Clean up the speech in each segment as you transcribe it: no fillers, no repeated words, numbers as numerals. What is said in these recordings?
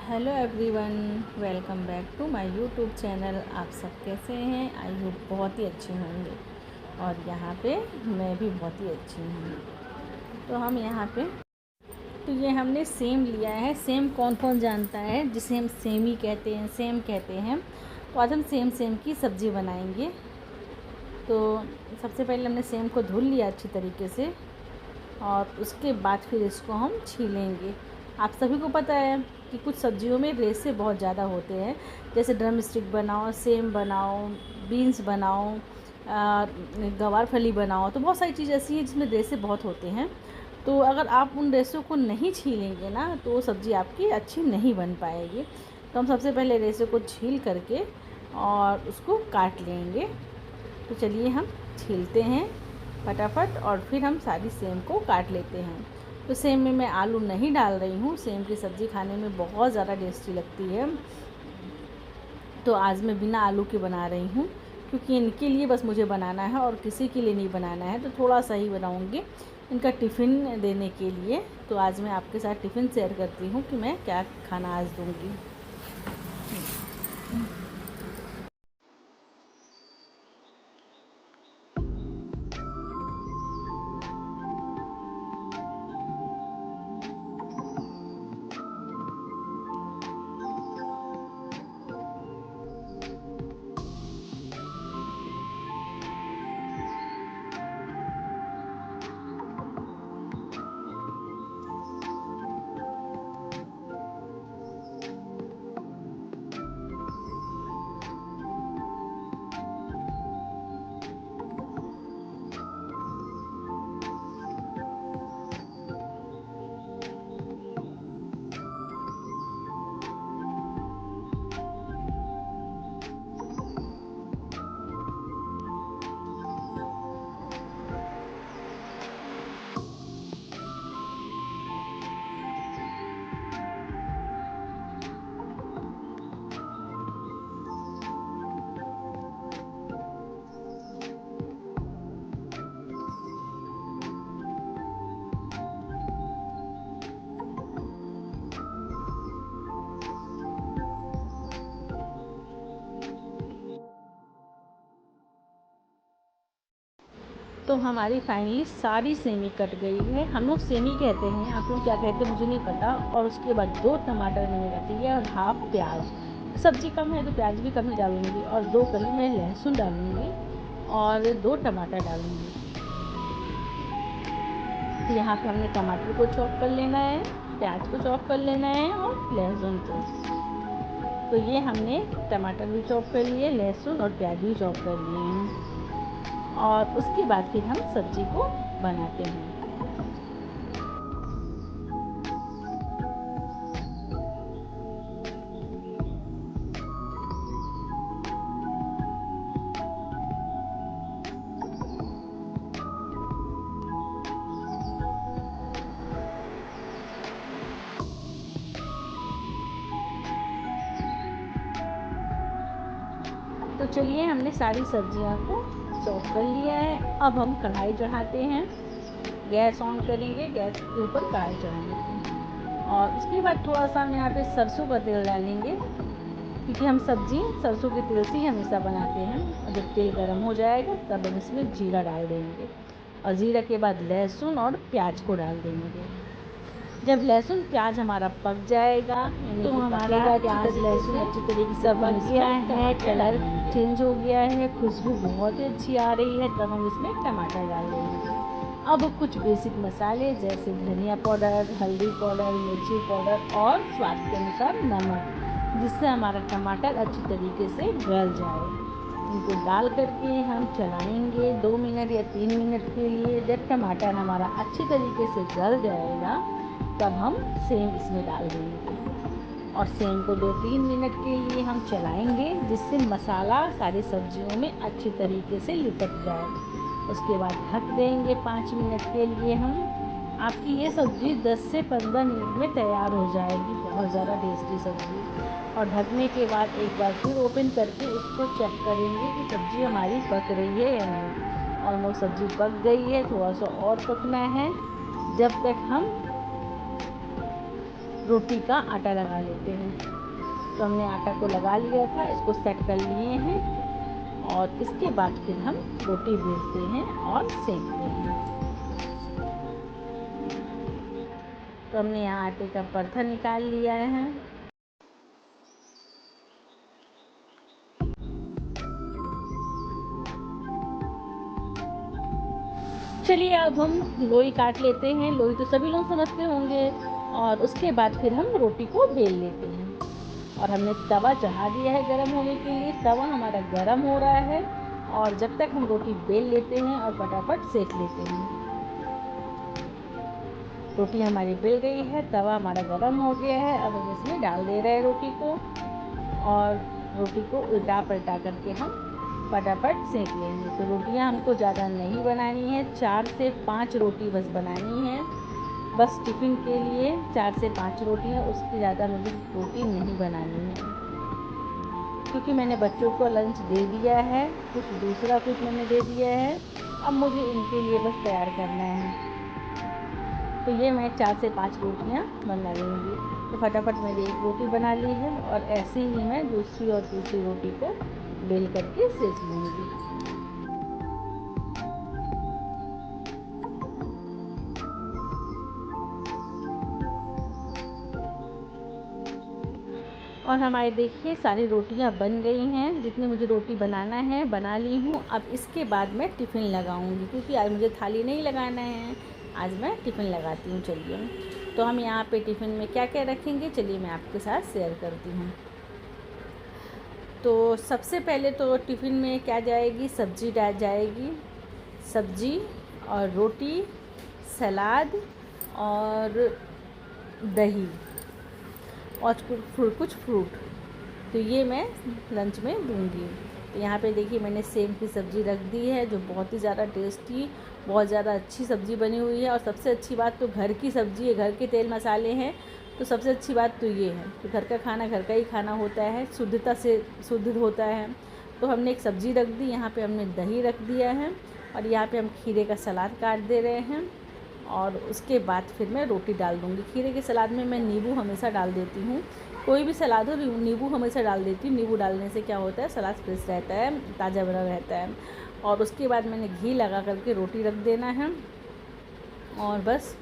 Hello everyone, welcome back to my YouTube channel. आप सब कैसे हैं? आई होप बहुत ही अच्छे होंगे। और यहाँ पे मैं भी बहुत ही अच्छी हूँ। तो हम यहाँ पे ये हमने सेम लिया है। सेम कौन कौन जानता है, जिसे हम सेमी कहते हैं, सेम कहते हैं। तो आज हम सेम की सब्ज़ी बनाएंगे। तो सबसे पहले हमने सेम को धुल लिया अच्छी तरीके से, और उसके बाद फिर इसको हम छीलेंगे। आप सभी को पता है कि कुछ सब्जियों में रेशे बहुत ज़्यादा होते हैं, जैसे ड्रम स्टिक बनाओ, सेम बनाओ, बीन्स बनाओ, गवार फली बनाओ। तो बहुत सारी चीज़ ऐसी हैं जिसमें रेशे बहुत होते हैं। तो अगर आप उन रेशों को नहीं छीलेंगे ना, तो वो सब्ज़ी आपकी अच्छी नहीं बन पाएगी। तो हम सबसे पहले रेशे को छील करके और उसको काट लेंगे। तो चलिए हम छीलते हैं फटाफट, और फिर हम सारी सेम को काट लेते हैं। तो सेम में मैं आलू नहीं डाल रही हूँ। सेम की सब्ज़ी खाने में बहुत ज़्यादा टेस्टी लगती है। तो आज मैं बिना आलू के बना रही हूँ, क्योंकि इनके लिए बस मुझे बनाना है और किसी के लिए नहीं बनाना है। तो थोड़ा सा ही बनाऊँगी इनका टिफ़िन देने के लिए। तो आज मैं आपके साथ टिफ़िन शेयर करती हूँ कि मैं क्या खाना आज दूँगी। तो हमारी फाइनली सारी सेमी कट गई है। हम लोग सेमी कहते हैं, आप लोग क्या कहते हैं मुझे नहीं पता। और उसके बाद 2 टमाटर मैंने रख दिए और हाफ प्याज। सब्ज़ी कम है तो प्याज भी कम ही डालूँगी, और 2 कली मैं लहसुन डालूँगी और 2 टमाटर डालूँगी। तो यहाँ पे हमने टमाटर को चॉप कर लेना है, प्याज को चॉप कर लेना है और लहसुन को। तो ये हमने टमाटर भी चॉप कर लिए, लहसुन और प्याज भी चॉप कर लिए हैं। और उसके बाद फिर हम सब्ज़ी को बनाते हैं। तो चलिए, हमने सारी सब्जियों को चॉप कर लिया है। अब हम कढ़ाई चढ़ाते हैं, गैस ऑन करेंगे, गैस के ऊपर कढ़ाई चढ़ाएंगे। और उसके बाद थोड़ा सा हम यहाँ पे सरसों का तेल डालेंगे, क्योंकि हम सब्ज़ी सरसों के तेल से ही हमेशा बनाते हैं। और जब तेल गर्म हो जाएगा तब हम इसमें जीरा डाल देंगे, और जीरा के बाद लहसुन और प्याज को डाल देंगे। जब लहसुन प्याज हमारा पक जाएगा, तो हमारा प्याज लहसुन अच्छी तरीके से पक गया है, कलर चेंज हो गया है, खुशबू बहुत ही अच्छी आ रही है, तब हम इसमें टमाटर डाल देंगे। अब कुछ बेसिक मसाले जैसे धनिया पाउडर, हल्दी पाउडर, मिर्ची पाउडर और स्वाद के अनुसार नमक, जिससे हमारा टमाटर अच्छी तरीके से गल जाए। इनको डाल करके हम चलाएंगे 2 मिनट या 3 मिनट के लिए। जब टमाटर हमारा अच्छी तरीके से गल जाएगा, तब हम सेम इसमें डाल देंगे, और सेम को 2-3 मिनट के लिए हम चलाएंगे, जिससे मसाला सारी सब्जियों में अच्छी तरीके से लिपट जाए। उसके बाद ढक देंगे 5 मिनट के लिए हम। आपकी ये सब्ज़ी 10 से 15 मिनट में तैयार हो जाएगी। बहुत ज़्यादा टेस्टी सब्ज़ी। और ढकने के बाद एक बार फिर ओपन करके इसको चेक करेंगे कि सब्ज़ी हमारी पक रही है या नहीं। ऑलमोस्ट सब्ज़ी पक गई है, थोड़ा सा और पकना है। जब तक हम रोटी का आटा लगा लेते हैं। तो हमने आटा को लगा लिया था, इसको सेट कर लिए हैं और इसके बाद फिर हम रोटी बेलते हैं और सेकते हैं। तो हमने यहाँ आटे का परथा निकाल लिया है। चलिए अब हम लोई काट लेते हैं। लोई तो सभी लोग समझते होंगे। और उसके बाद फिर हम रोटी को बेल लेते हैं। और हमने तवा चढ़ा दिया है गर्म होने के लिए। तवा हमारा गर्म हो रहा है और जब तक हम रोटी बेल लेते हैं और फटाफट सेक लेते हैं। रोटी हमारी बेल गई है, तवा हमारा गर्म हो गया है। अब हम इसमें डाल दे रहे हैं रोटी को और रोटी को उल्टा पलटा करके हम फटाफट सेक लेंगे। तो रोटियां हमको ज़्यादा नहीं बनानी है, 4 से 5 रोटी बस बनानी है। बस टिफ़िन के लिए 4 से 5 रोटियां, उससे ज़्यादा मुझे रोटी नहीं बनानी है। क्योंकि मैंने बच्चों को लंच दे दिया है, कुछ मैंने दे दिया है। अब मुझे इनके लिए बस तैयार करना है। तो ये मैं 4 से 5 रोटियां बना लूँगी। तो फटाफट मैंने एक रोटी बना ली है और ऐसे ही मैं दूसरी और तीसरी रोटी को बेल करके सेक लूँगी। और हमारे देखिए सारी रोटियां बन गई हैं। जितनी मुझे रोटी बनाना है बना ली हूँ। अब इसके बाद मैं टिफ़िन लगाऊंगी, क्योंकि आज मुझे थाली नहीं लगाना है, आज मैं टिफ़िन लगाती हूँ। चलिए, तो हम यहाँ पे टिफ़िन में क्या क्या रखेंगे, चलिए मैं आपके साथ शेयर करती हूँ। तो सबसे पहले तो टिफ़िन में क्या जाएगी, सब्ज़ी जाएगी। सब्ज़ी और रोटी, सलाद और दही और कुछ फ्रूट। तो ये मैं लंच में दूंगी। तो यहाँ पे देखिए मैंने सेम की सब्ज़ी रख दी है, जो बहुत ही ज़्यादा टेस्टी, बहुत ज़्यादा अच्छी सब्ज़ी बनी हुई है। और सबसे अच्छी बात तो घर की सब्ज़ी है, घर के तेल मसाले हैं। तो सबसे अच्छी बात तो ये है कि घर का खाना घर का ही खाना होता है, शुद्धता से शुद्ध होता है। तो हमने एक सब्ज़ी रख दी, यहाँ पे हमने दही रख दिया है और यहाँ पे हम खीरे का सलाद काट दे रहे हैं। और उसके बाद फिर मैं रोटी डाल दूँगी। खीरे के सलाद में मैं नींबू हमेशा डाल देती हूँ। कोई भी सलाद हो नींबू हमेशा डाल देती हूँ। नींबू डालने से क्या होता है, सलाद फ्रेश रहता है, ताज़ा बना रहता है। और उसके बाद मैंने घी लगा करके रोटी रख देना है और बस,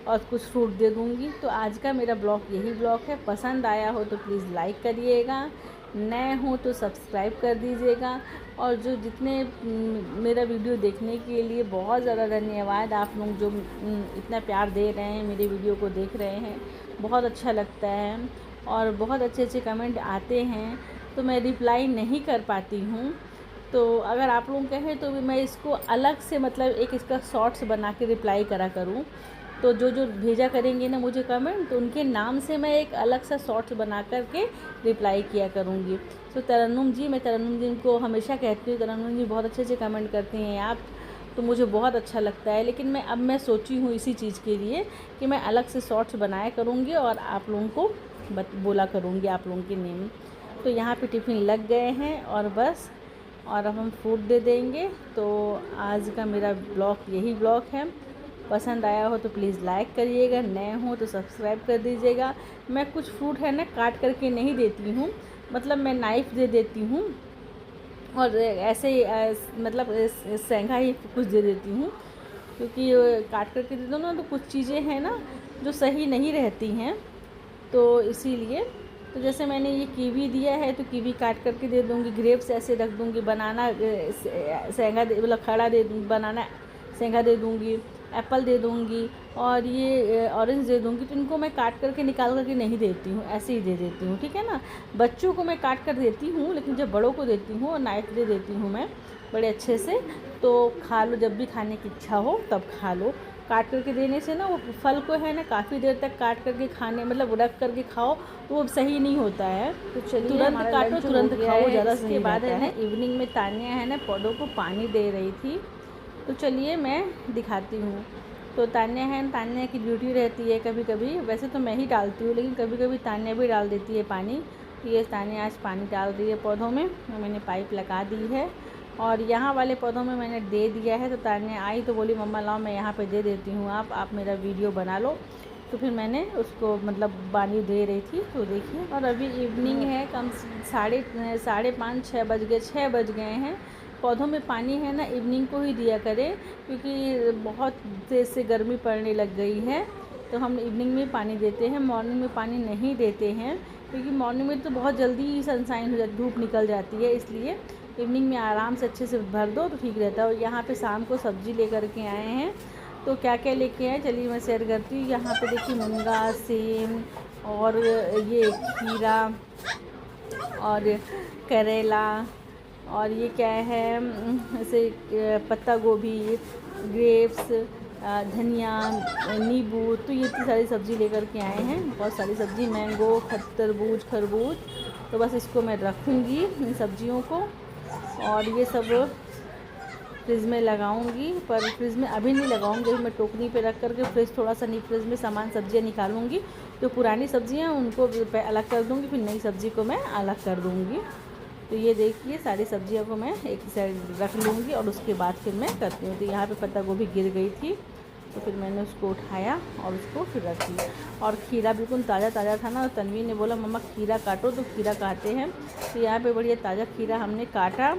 और कुछ फ्रूट दे दूँगी। तो आज का मेरा ब्लॉग यही ब्लॉग है। पसंद आया हो तो प्लीज़ लाइक करिएगा, नए हो तो सब्सक्राइब कर दीजिएगा। और जो जितने मेरा वीडियो देखने के लिए बहुत ज़्यादा धन्यवाद। आप लोग जो इतना प्यार दे रहे हैं, मेरे वीडियो को देख रहे हैं, बहुत अच्छा लगता है। और बहुत अच्छे अच्छे कमेंट आते हैं, तो मैं रिप्लाई नहीं कर पाती हूँ। तो अगर आप लोग कहें तो भी मैं इसको अलग से, मतलब एक इसका शॉर्ट्स बना के रिप्लाई करा करूँ। तो जो जो भेजा करेंगे ना मुझे कमेंट, तो उनके नाम से मैं एक अलग सा शॉर्ट्स बना करके रिप्लाई किया करूँगी। तो तरन्नुम जी, मैं तरन्नुम जी को हमेशा कहती हूँ, तरन्नुम जी बहुत अच्छे अच्छे कमेंट करती हैं आप, तो मुझे बहुत अच्छा लगता है। लेकिन मैं सोची हूँ इसी चीज़ के लिए कि मैं अलग से शॉर्ट्स बनाया करूँगी और आप लोगों को बोला करूँगी आप लोगों के नेम। तो यहाँ पे टिफ़िन लग गए हैं और बस, और अब हम फ्रूट दे देंगे। तो आज का मेरा ब्लॉग यही ब्लॉग है। पसंद आया हो तो प्लीज़ लाइक करिएगा, नए हो तो सब्सक्राइब कर दीजिएगा। मैं कुछ फ्रूट है ना काट करके नहीं देती हूँ, मतलब मैं नाइफ़ दे देती हूँ और ऐसे ही मतलब सेंघा ही कुछ दे देती हूँ। क्योंकि काट करके दे दो ना तो कुछ चीज़ें हैं ना जो सही नहीं रहती हैं, तो इसीलिए। तो जैसे मैंने ये कीवी दिया है तो कीवी काट करके दे दूँगी, ग्रेप्स ऐसे रख दूँगी, बनाना सेंघा मतलब खड़ा दे, बनाना सेंघा दे दूँगी, एप्पल दे दूँगी और ये ऑरेंज दे दूँगी। तो इनको मैं काट करके निकाल करके नहीं देती हूँ, ऐसे ही दे देती हूँ, ठीक है ना। बच्चों को मैं काट कर देती हूँ, लेकिन जब बड़ों को देती हूँ और नाइफ दे देती हूँ मैं बड़े अच्छे से। तो खा लो, जब भी खाने की इच्छा हो तब खा लो। काट करके देने से ना वो फल को है ना काफ़ी देर तक काट करके खाने, मतलब रख करके खाओ तो वो सही नहीं होता है। तो चलिए, तुरंत काटो तुरंत खाओ, ज़्यादा सही बाद है ना। इवनिंग में तानिया है ना पौधों को पानी दे रही थी, तो चलिए मैं दिखाती हूँ। तो तानिया है, तानिया की ड्यूटी रहती है कभी कभी, वैसे तो मैं ही डालती हूँ लेकिन कभी कभी तानिया भी डाल देती है पानी। तो ये तानिया आज पानी डाल रही है पौधों में, मैंने पाइप लगा दी है और यहाँ वाले पौधों में मैंने दे दिया है। तो तानिया आई तो बोली मम्मा लाओ मैं यहाँ पे दे देती हूँ, आप मेरा वीडियो बना लो। तो फिर मैंने उसको मतलब पानी दे रही थी। तो देखिए, और अभी इवनिंग है, कम 5:30-6 बज गए, 6 बज गए हैं। पौधों में पानी है ना इवनिंग को ही दिया करें, क्योंकि बहुत तेज़ से गर्मी पड़ने लग गई है। तो हम इवनिंग में पानी देते हैं, मॉर्निंग में पानी नहीं देते हैं, क्योंकि मॉर्निंग में तो बहुत जल्दी सनसाइन हो जाती, धूप निकल जाती है। इसलिए इवनिंग में आराम से अच्छे से भर दो तो ठीक रहता है। और यहाँ पे शाम को सब्ज़ी लेकर के आए हैं, तो क्या क्या लेके आए चलिए मैं शेयर करती हूँ। यहाँ पे देखिए मूंगा, सेम और ये खीरा और करेला, और ये क्या है ऐसे पत्ता गोभी, ग्रेप्स, धनिया, नींबू। तो ये इतनी सारी सब्ज़ी लेकर के आए हैं, बहुत सारी सब्ज़ी, मैंगो, तरबूज, खरबूज। तो बस इसको मैं रखूँगी इन सब्जियों को, और ये सब फ्रिज में लगाऊंगी। पर फ्रिज में अभी नहीं लगाऊंगी, मैं टोकरी पे रख करके फ्रिज थोड़ा सा नहीं, फ्रिज में सामान सब्जियां निकालूंगी। जो पुरानी सब्जियां उनको अलग कर दूंगी, फिर नई सब्ज़ी को मैं अलग कर दूंगी। तो ये देखिए सारी सब्जियों को मैं एक साइड रख लूँगी और उसके बाद फिर मैं करती हूँ। तो यहाँ पे पत्ता गोभी गिर गई थी, तो फिर मैंने उसको उठाया और उसको फिर रख दिया। और खीरा बिल्कुल ताज़ा ताज़ा था ना, तो तन्वी ने बोला मम्मा खीरा काटो, तो खीरा काटे हैं। तो यहाँ पे बढ़िया ताज़ा खीरा हमने काटा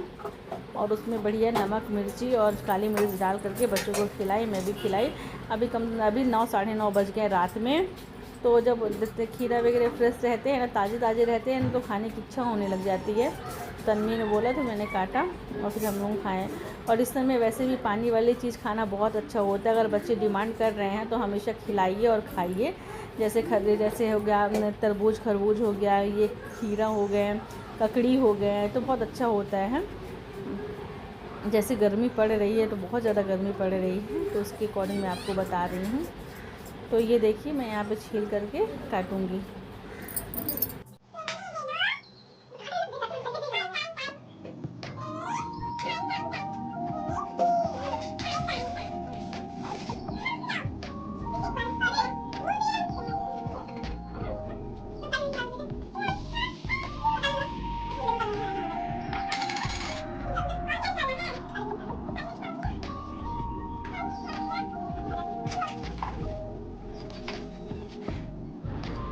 और उसमें बढ़िया नमक, मिर्ची और काली मिर्च डाल करके बच्चों को खिलाई, मैं भी खिलाई। अभी 9 साढ़े 9 बज गए रात में। तो जब खीरा वगैरह फ्रेश रहते हैं ना, ताज़े ताज़े रहते हैं ना, तो खाने की इच्छा होने लग जाती है। तन्वी ने बोला तो मैंने काटा और फिर हम लोग खाएँ। और इस समय वैसे भी पानी वाली चीज़ खाना बहुत अच्छा होता है। अगर बच्चे डिमांड कर रहे हैं तो हमेशा खिलाइए और खाइए। जैसे हो गया तरबूज, खरबूज हो गया, ये खीरा हो गए, ककड़ी हो गए, तो बहुत अच्छा होता है। जैसे गर्मी पड़ रही है, तो बहुत ज़्यादा गर्मी पड़ रही है, तो उसके अकॉर्डिंग मैं आपको बता रही हूँ। तो ये देखिए मैं यहाँ पे छील करके काटूँगी।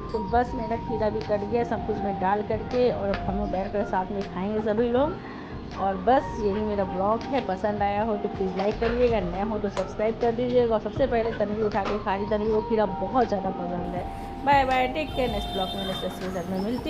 तो बस मेरा खीरा भी कट गया सब कुछ में डाल करके, और अब हम लोग बैठ कर साथ में खाएंगे सभी लोग। और बस यही मेरा ब्लॉग है। पसंद आया हो तो प्लीज़ लाइक करिएगा, नया हो तो सब्सक्राइब कर दीजिएगा। और सबसे पहले तन्वी उठा के खा ली, तन्वी को खीरा बहुत ज़्यादा पसंद है। Bye bye, take care. Next blog में नेक्स्ट में मिलती